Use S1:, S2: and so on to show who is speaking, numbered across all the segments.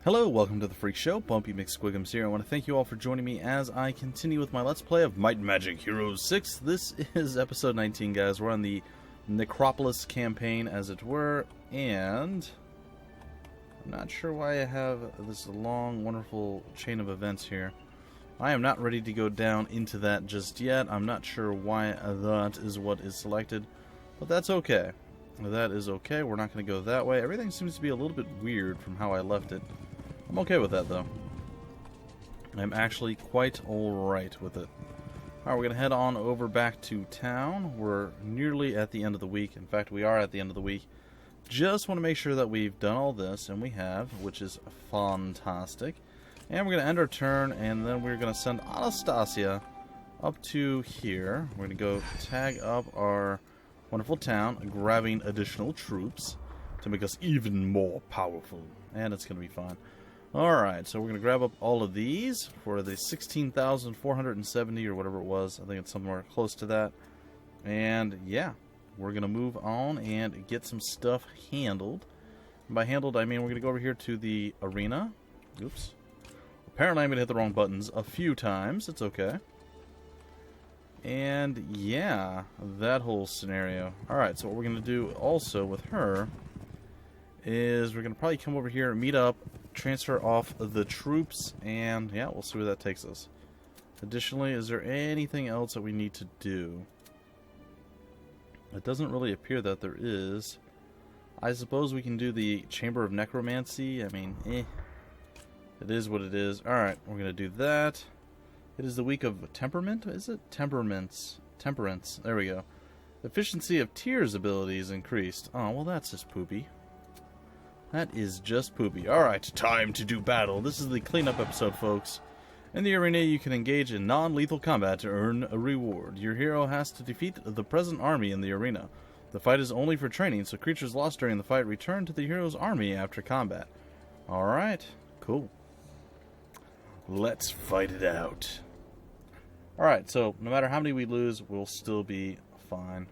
S1: Hello, welcome to the Freak Show. Bumpy McSquigums here. I want to thank you all for joining me as I continue with my Let's Play of Might and Magic Heroes 6. This is episode 19, guys. We're on the Necropolis campaign, as it were, and I'm not sure why I have this long, wonderful chain of events here. I am not ready to go down into that just yet. I'm not sure why that is what is selected, but that's okay. That is okay. We're not going to go that way. Everything seems to be a little bit weird from how I left it. I'm okay with that, though. I'm actually quite alright with it. Alright, we're going to head on over back to town. We're nearly at the end of the week. In fact, we are at the end of the week. Just want to make sure that we've done all this, and we have, which is fantastic. And we're going to end our turn, and then we're going to send Anastasia up to here. We're going to go tag up our wonderful town, grabbing additional troops to make us even more powerful. And it's going to be fun. Alright, so we're going to grab up all of these for the 16,470 or whatever it was. I think it's somewhere close to that. And yeah, we're going to move on and get some stuff handled. And by handled, I mean we're going to go over here to the arena. Oops. Apparently I'm going to hit the wrong buttons a few times. It's okay. And yeah, that whole scenario. Alright, so what we're going to do also with her is we're going to probably come over here and meet up, transfer off the troops, and yeah, we'll see where that takes us. Additionally, is there anything else that we need to do? It doesn't really appear that there is. I suppose we can do the Chamber of Necromancy. I mean, it is what it is. Alright, we're going to do that. It is the week of temperament, is it? Temperaments. Temperance. There we go. Efficiency of Tears abilities increased. Oh, well that's just poopy. That is just poopy. Alright, time to do battle. This is the cleanup episode, folks. In the arena, you can engage in non-lethal combat to earn a reward. Your hero has to defeat the present army in the arena. The fight is only for training, so creatures lost during the fight return to the hero's army after combat. Alright, cool. Let's fight it out. Alright, so no matter how many we lose, we'll still be fine.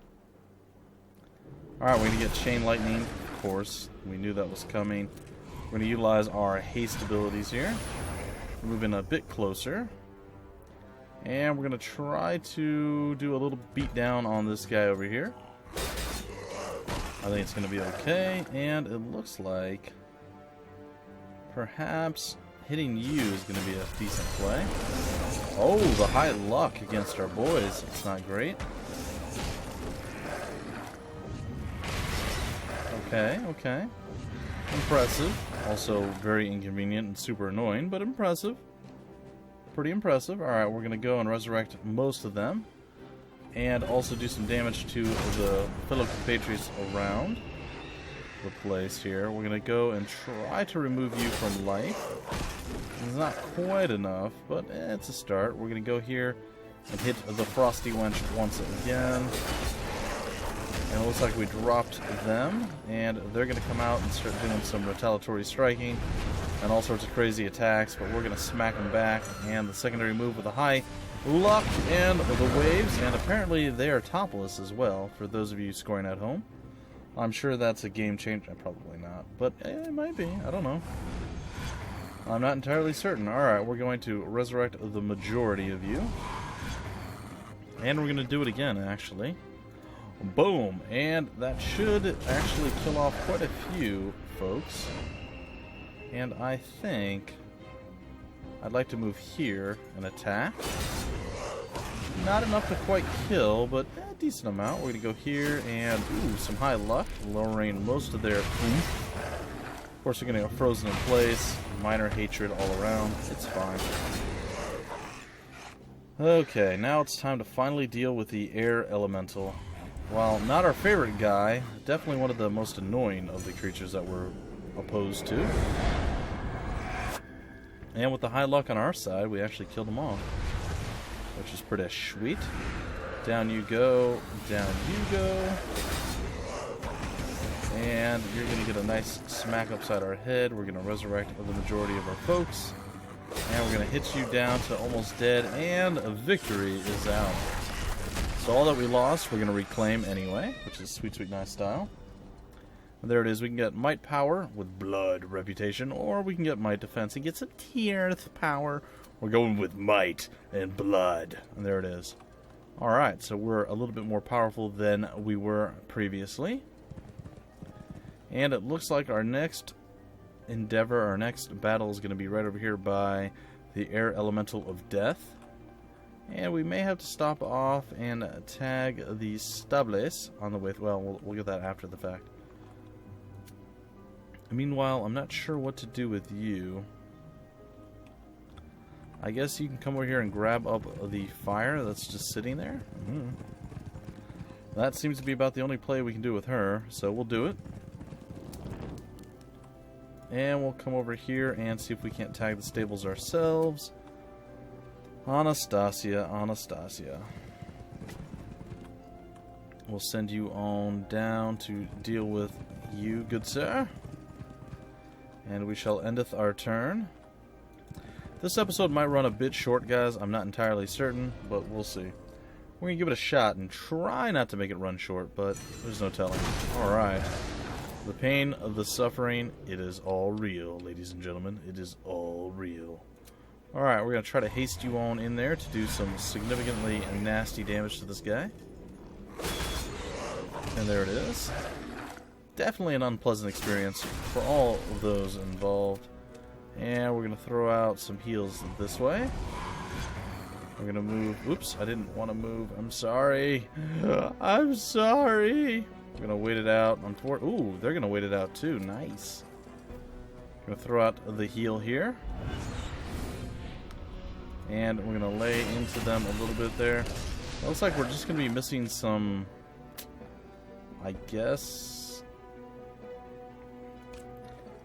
S1: Alright, we're going to get Chain Lightning, of course. We knew that was coming. We're going to utilize our haste abilities here. Move in a bit closer. And we're going to try to do a little beat down on this guy over here. I think it's going to be okay. And it looks like perhaps hitting you is going to be a decent play. Oh, the high luck against our boys. It's not great. Okay, okay. Impressive. Also very inconvenient and super annoying, but impressive. Pretty impressive. Alright, we're going to go and resurrect most of them. And also do some damage to the fellow compatriots around the place here. We're going to go and try to remove you from life. It's not quite enough, but it's a start. We're going to go here and hit the Frosty Wench once again. And it looks like we dropped them, and they're going to come out and start doing some retaliatory striking and all sorts of crazy attacks, but we're going to smack them back. And the secondary move with a high luck and the waves, and apparently they are topless as well, for those of you scoring at home. I'm sure that's a game changer. Probably not, but it might be. I don't know. I'm not entirely certain. Alright, we're going to resurrect the majority of you. And we're going to do it again, actually. Boom! And that should actually kill off quite a few folks. And I think I'd like to move here and attack. Not enough to quite kill, but a decent amount. We're going to go here and, ooh, some high luck, lowering most of their oomph. Of course, we're going to go frozen in place. Minor hatred all around. It's fine. Okay, now it's time to finally deal with the air elemental. While not our favorite guy, definitely one of the most annoying of the creatures that we're opposed to. And with the high luck on our side, we actually killed them all, which is pretty sweet. Down you go, down you go. And you're going to get a nice smack upside our head. We're going to resurrect the majority of our folks. And we're going to hit you down to almost dead, and a victory is out. So all that we lost, we're going to reclaim anyway, which is sweet, sweet, nice style. There it is. We can get might power with blood reputation, or we can get might defense and get some tierth power. We're going with might and blood. And there it is. Alright, so we're a little bit more powerful than we were previously. And it looks like our next endeavor, our next battle is going to be right over here by the air elemental of death. And we may have to stop off and tag the Faceless on the way. Well, we'll get that after the fact. Meanwhile, I'm not sure what to do with you. I guess you can come over here and grab up the fire that's just sitting there. That seems to be about the only play we can do with her, so we'll do it. And we'll come over here and see if we can't tag the stables ourselves. Anastasia. We'll send you on down to deal with you, good sir. And we shall endeth our turn. This episode might run a bit short, guys. I'm not entirely certain, but we'll see. We're going to give it a shot and try not to make it run short, but there's no telling. Alright. The pain of the suffering, it is all real, ladies and gentlemen. It is all real. Alright, we're going to try to haste you on in there to do some significantly nasty damage to this guy. And there it is. Definitely an unpleasant experience for all of those involved. And we're going to throw out some heals this way. We're going to move. Oops, I didn't want to move. I'm sorry. I'm sorry. We're going to wait it out. Ooh, they're going to wait it out too. Nice. Going to throw out the heal here. And we're going to lay into them a little bit there. It looks like we're just going to be missing some, I guess,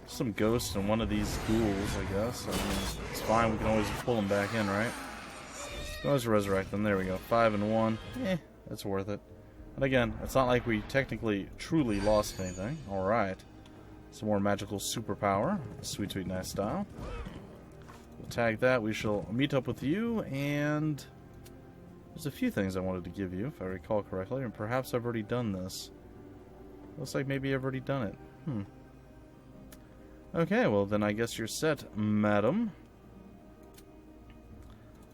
S1: some ghosts and one of these ghouls, I guess. I mean, it's fine. We can always pull them back in, right? We can always resurrect them. There we go. 5 and 1. That's worth it. And again, it's not like we technically truly lost anything. Alright. Some more magical superpower. Sweet, sweet, nice style. We'll tag that. We shall meet up with you, and there's a few things I wanted to give you, if I recall correctly, and perhaps I've already done this. Looks like maybe I've already done it. Okay, well then I guess you're set, madam.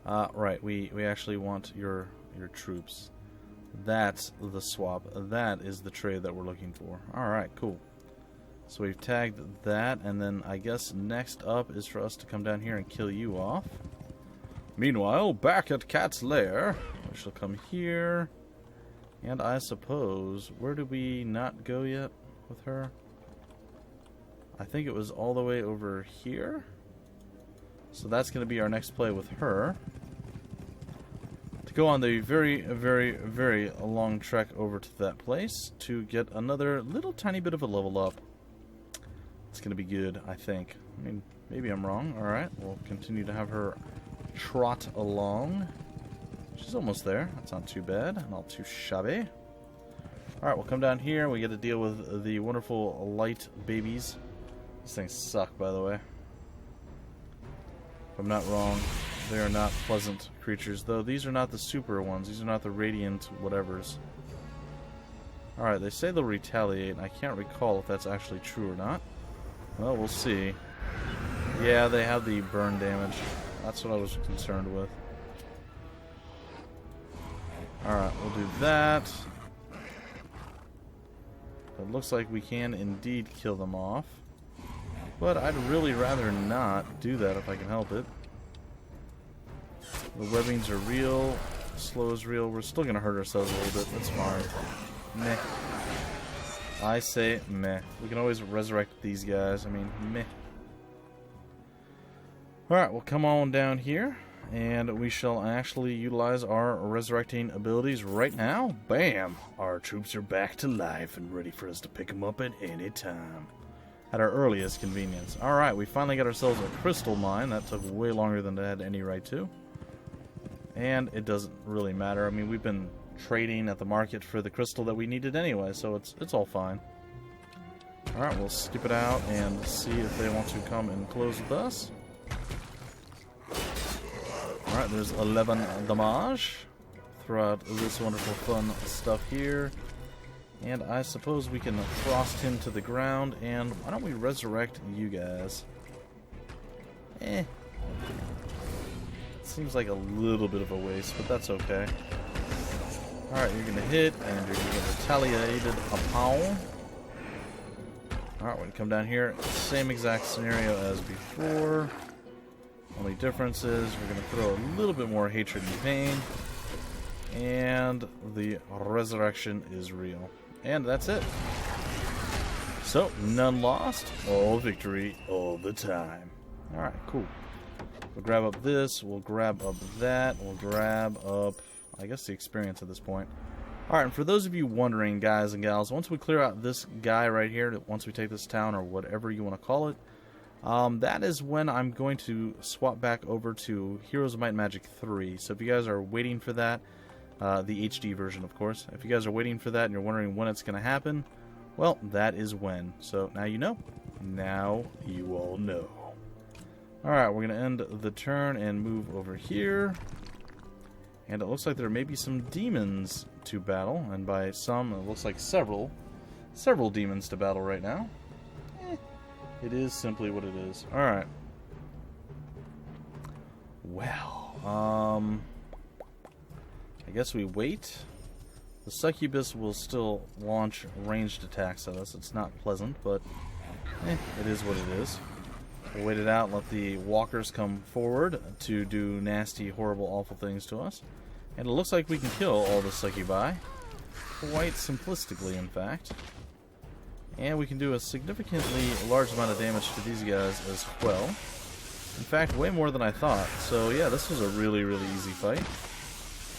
S1: Right, we actually want your troops. That's the swap. That is the trade that we're looking for. Alright, cool. So we've tagged that, and then I guess next up is for us to come down here and kill you off. Meanwhile, back at Cat's Lair, we shall come here. And I suppose, where did we not go yet with her? I think it was all the way over here. So that's going to be our next play with her. To go on the very, very, very long trek over to that place to get another little tiny bit of a level up. It's going to be good, I think. I mean, maybe I'm wrong. Alright, we'll continue to have her trot along. She's almost there. That's not too bad. Not too shabby. Alright, we'll come down here. We get to deal with the wonderful light babies. These things suck, by the way. If I'm not wrong, they are not pleasant creatures, though these are not the super ones. These are not the radiant whatevers. Alright, they say they'll retaliate. I can't recall if that's actually true or not. Well, we'll see. Yeah, they have the burn damage. That's what I was concerned with. Alright, we'll do that. It looks like we can indeed kill them off. But I'd really rather not do that if I can help it. The webbings are real. Slow is real. We're still going to hurt ourselves a little bit. That's fine. Meh. I say meh. We can always resurrect these guys. I mean, meh. Alright, we'll come on down here. And we shall actually utilize our resurrecting abilities right now. Bam! Our troops are back to life and ready for us to pick them up at any time. At our earliest convenience. Alright, we finally got ourselves a crystal mine. That took way longer than it had any right to. And it doesn't really matter. I mean, we've been trading at the market for the crystal that we needed anyway, so it's all fine. Alright, we'll skip it out and see if they want to come and close with us. Alright, there's 11 damage. Throw out this wonderful fun stuff here. And I suppose we can frost him to the ground, and why don't we resurrect you guys? Seems like a little bit of a waste, but that's okay. Alright, you're gonna hit, and you're gonna get retaliated upon. Alright, we're gonna come down here. Same exact scenario as before. Only difference is we're gonna throw a little bit more hatred and pain. And the resurrection is real. And that's it. So, none lost, all victory, all the time. Alright, cool. We'll grab up this, we'll grab up that, we'll grab up, I guess, the experience at this point. Alright, and for those of you wondering, guys and gals, once we clear out this guy right here, once we take this town, or whatever you want to call it, that is when I'm going to swap back over to Heroes of Might and Magic 3. So if you guys are waiting for that, the HD version, of course. If you guys are waiting for that and you're wondering when it's going to happen, well, that is when. So now you know. Now you all know. Alright, we're going to end the turn and move over here. And it looks like there may be some demons to battle. And by some, it looks like several demons to battle right now. It is simply what it is. Alright. Well, I guess we wait. The succubus will still launch ranged attacks at us. It's not pleasant, but it is what it is. We'll wait it out, let the walkers come forward to do nasty, horrible, awful things to us. And it looks like we can kill all the succubi. Quite simplistically, in fact. And we can do a significantly large amount of damage to these guys as well. In fact, way more than I thought. So yeah, this was a really, really easy fight.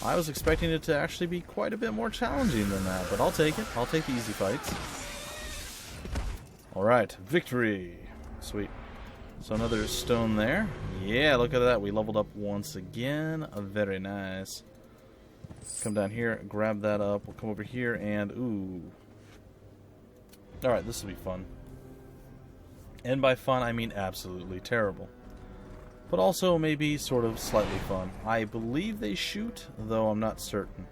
S1: I was expecting it to actually be quite a bit more challenging than that, but I'll take it. I'll take the easy fights. Alright, victory! Sweet. So another stone there. Yeah, look at that. We leveled up once again. Very nice. Come down here, grab that up. We'll come over here and... ooh. Alright, this will be fun. And by fun, I mean absolutely terrible. But also maybe sort of slightly fun. I believe they shoot, though I'm not certain.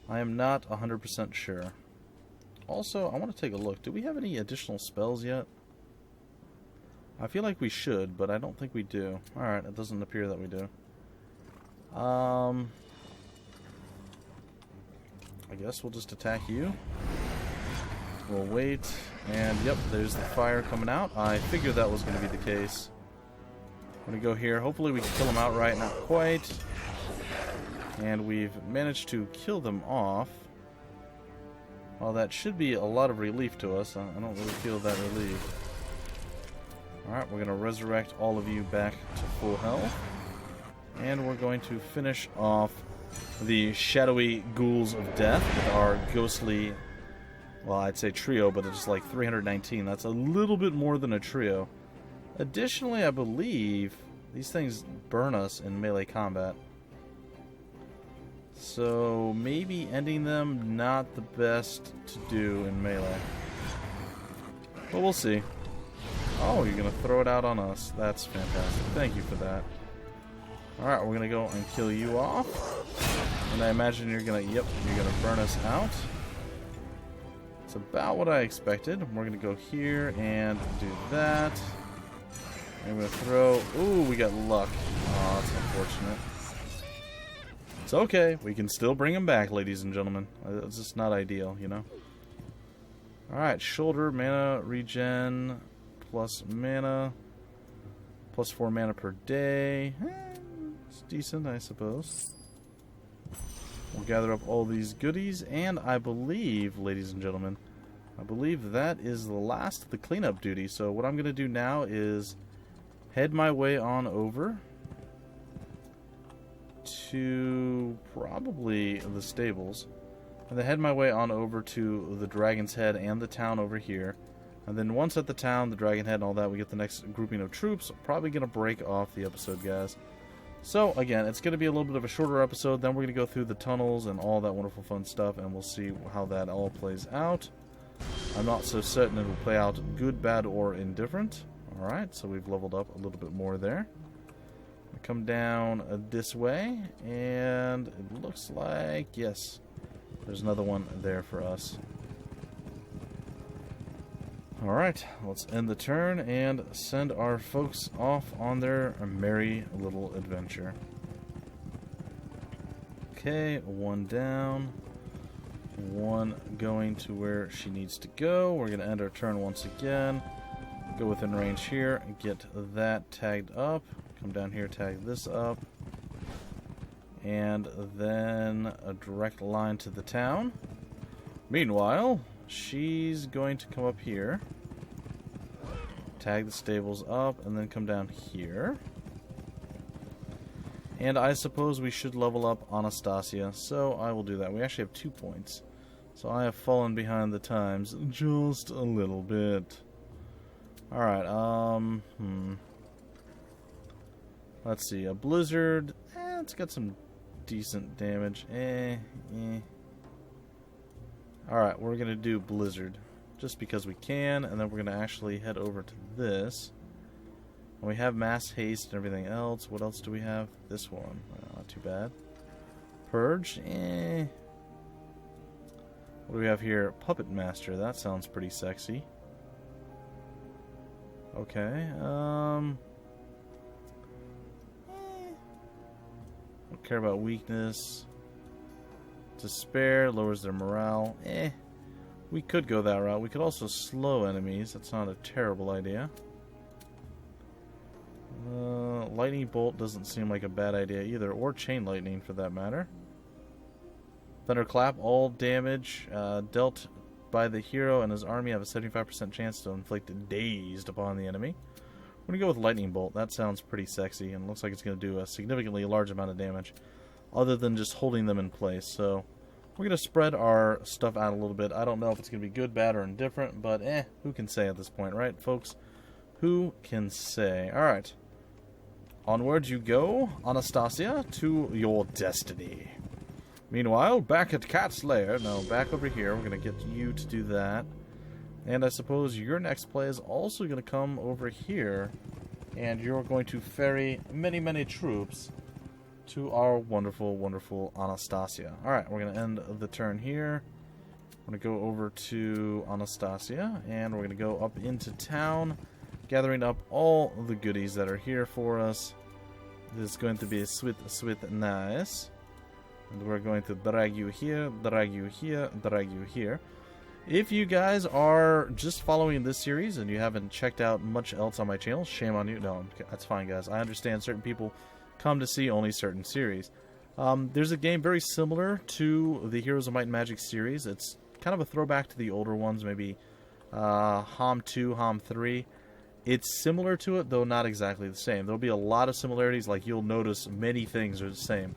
S1: I am not 100% sure. Also, I want to take a look. Do we have any additional spells yet? I feel like we should, but I don't think we do. Alright, it doesn't appear that we do. I guess we'll just attack you. We'll wait. And yep, there's the fire coming out. I figured that was going to be the case. I'm going to go here. Hopefully we can kill them outright. Not quite. And we've managed to kill them off. Well, that should be a lot of relief to us. I don't really feel that relief. Alright, we're going to resurrect all of you back to full health. And we're going to finish off the shadowy ghouls of death with our ghostly... well, I'd say trio, but it's like 319. That's a little bit more than a trio. Additionally, I believe these things burn us in melee combat. So maybe ending them, not the best to do in melee. But we'll see. Oh, you're going to throw it out on us. That's fantastic. Thank you for that. Alright, we're going to go and kill you off. And I imagine you're going to, yep, you're going to burn us out. It's about what I expected. We're going to go here and do that. I'm going to throw... ooh, we got luck. Oh, that's unfortunate. It's okay. We can still bring him back, ladies and gentlemen. It's just not ideal, you know? Alright, shoulder, mana, regen, plus mana, plus 4 mana per day. It's decent, I suppose. We'll gather up all these goodies, and I believe, ladies and gentlemen, I believe that is the last of the cleanup duty. So what I'm going to do now is head my way on over to probably the stables. And then head my way on over to the Dragon's Head and the town over here. And then once at the town, the Dragon Head and all that, we get the next grouping of troops. Probably going to break off the episode, guys. So, again, it's going to be a little bit of a shorter episode. Then we're going to go through the tunnels and all that wonderful fun stuff, and we'll see how that all plays out. I'm not so certain it will play out good, bad, or indifferent. Alright, so we've leveled up a little bit more there. We come down this way, and it looks like, yes, There's another one there for us. Alright, let's end the turn and send our folks off on their merry little adventure. Okay, one down. One going to where she needs to go. We're going to end our turn once again. Go within range here and get that tagged up. Come down here, tag this up. And then a direct line to the town. Meanwhile, she's going to come up here, tag the stables up, and then come down here. And I suppose we should level up Anastasia, so I will do that. We actually have 2 points. So I have fallen behind the times just a little bit. Alright, let's see, a blizzard, it's got some decent damage. Alright, we're going to do blizzard, just because we can, and then we're going to actually head over to this. And we have mass haste and everything else. What else do we have? This one, not too bad. Purge, What do we have here? Puppet Master, that sounds pretty sexy. Okay, don't care about weakness. Despair lowers their morale. We could go that route. We could also slow enemies. That's not a terrible idea. Lightning Bolt doesn't seem like a bad idea either, or Chain Lightning for that matter. Thunderclap, all damage dealt by the hero and his army have a 75% chance to inflict dazed upon the enemy. We're going to go with Lightning Bolt. That sounds pretty sexy and looks like it's going to do a significantly large amount of damage other than just holding them in place. So we're going to spread our stuff out a little bit. I don't know if it's going to be good, bad, or indifferent, but who can say at this point, right, folks? Who can say? Alright. Onward you go, Anastasia, to your destiny. Meanwhile, back at Cat's Lair, no, back over here, we're going to get you to do that. And I suppose your next play is also going to come over here, and you're going to ferry many, many troops to our wonderful, wonderful Anastasia. Alright, we're going to end the turn here. We're going to go over to Anastasia, and we're going to go up into town, gathering up all the goodies that are here for us. This is going to be sweet, sweet, nice. And we're going to drag you here, drag you here, drag you here. If you guys are just following this series and you haven't checked out much else on my channel, shame on you. No, that's fine, guys. I understand certain people come to see only certain series. There's a game very similar to the Heroes of Might and Magic series. It's kind of a throwback to the older ones, maybe HOM 2, HOM 3. It's similar to it, though not exactly the same. There'll be a lot of similarities, like you'll notice many things are the same.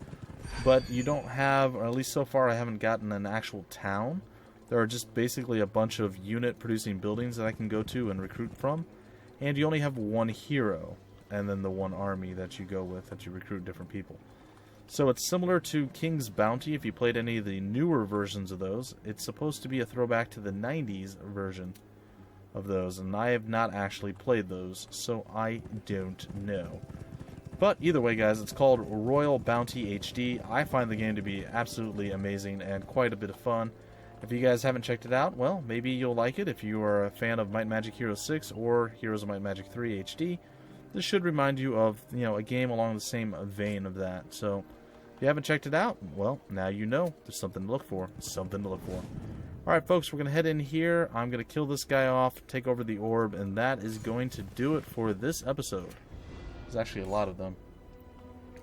S1: But you don't have, or at least so far I haven't gotten an actual town. There are just basically a bunch of unit-producing buildings that I can go to and recruit from. And you only have one hero, and then the one army that you go with, that you recruit different people. So it's similar to King's Bounty, if you played any of the newer versions of those. It's supposed to be a throwback to the 90s version of those, and I have not actually played those, so I don't know. But either way, guys, it's called Royal Bounty HD. I find the game to be absolutely amazing and quite a bit of fun. If you guys haven't checked it out, well, maybe you'll like it if you are a fan of Might and Magic Heroes 6 or Heroes of Might and Magic 3 HD. This should remind you of, a game along the same vein of that. So, if you haven't checked it out, well, now you know. There's something to look for. Something to look for. Alright, folks, we're going to head in here. I'm going to kill this guy off, take over the orb, and that is going to do it for this episode. There's actually a lot of them.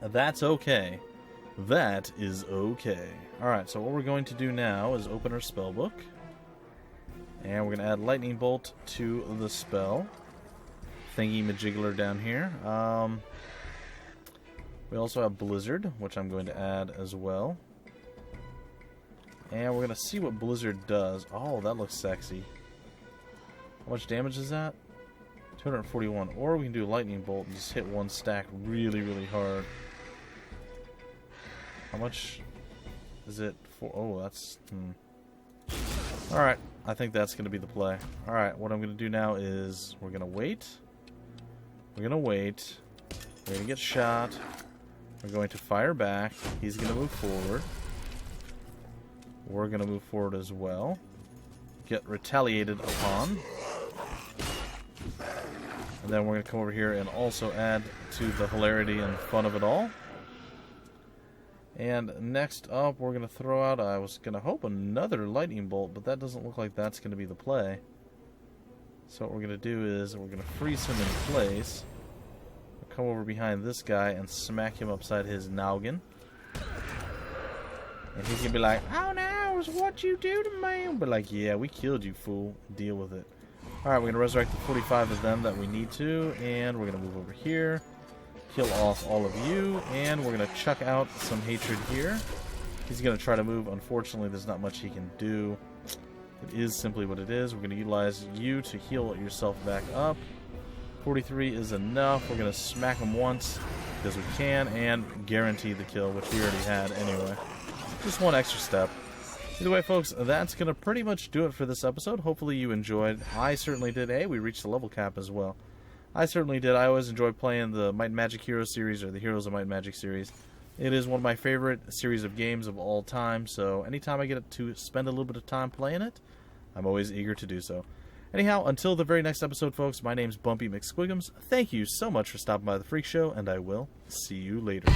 S1: That's okay. That is okay. Alright, so what we're going to do now is open our spell book. And we're going to add Lightning Bolt to the spell. Thingy-majiggler down here. We also have Blizzard, which I'm going to add as well. And we're going to see what Blizzard does. Oh, that looks sexy. How much damage is that? 241. Or we can do Lightning Bolt and just hit one stack really, really hard. How much is it for? Oh, that's... Alright, I think that's going to be the play. Alright, what I'm going to do now is we're going to wait. We're going to wait. We're going to get shot. We're going to fire back. He's going to move forward. we're going to move forward as well. Get retaliated upon. And then we're going to come over here and also add to the hilarity and fun of it all. And next up, we're going to throw out, I was going to hope another lightning bolt, but that doesn't look like that's going to be the play. So what we're going to do is we're going to freeze him in place. We'll come over behind this guy and smack him upside his noggin. And he's going to be like, "Oh no, it's what you do to me." But like, "Yeah, we killed you, fool. Deal with it." Alright, we're going to resurrect the 45 of them that we need to. And we're going to move over here. Kill off all of you. And we're going to chuck out some hatred here. He's going to try to move. Unfortunately, there's not much he can do. It is simply what it is. We're going to utilize you to heal yourself back up. 43 is enough. We're going to smack him once because we can and guarantee the kill, which we already had anyway. Just one extra step. Either way, folks, that's going to pretty much do it for this episode. Hopefully you enjoyed. I certainly did. Hey, we reached the level cap as well. I certainly did. I always enjoy playing the Might and Magic Heroes series or the Heroes of Might and Magic series. It is one of my favorite series of games of all time, so anytime I get to spend a little bit of time playing it, I'm always eager to do so. Anyhow, until the very next episode, folks, my name's Bumpy McSquigums. Thank you so much for stopping by the Freak Show, and I will see you later.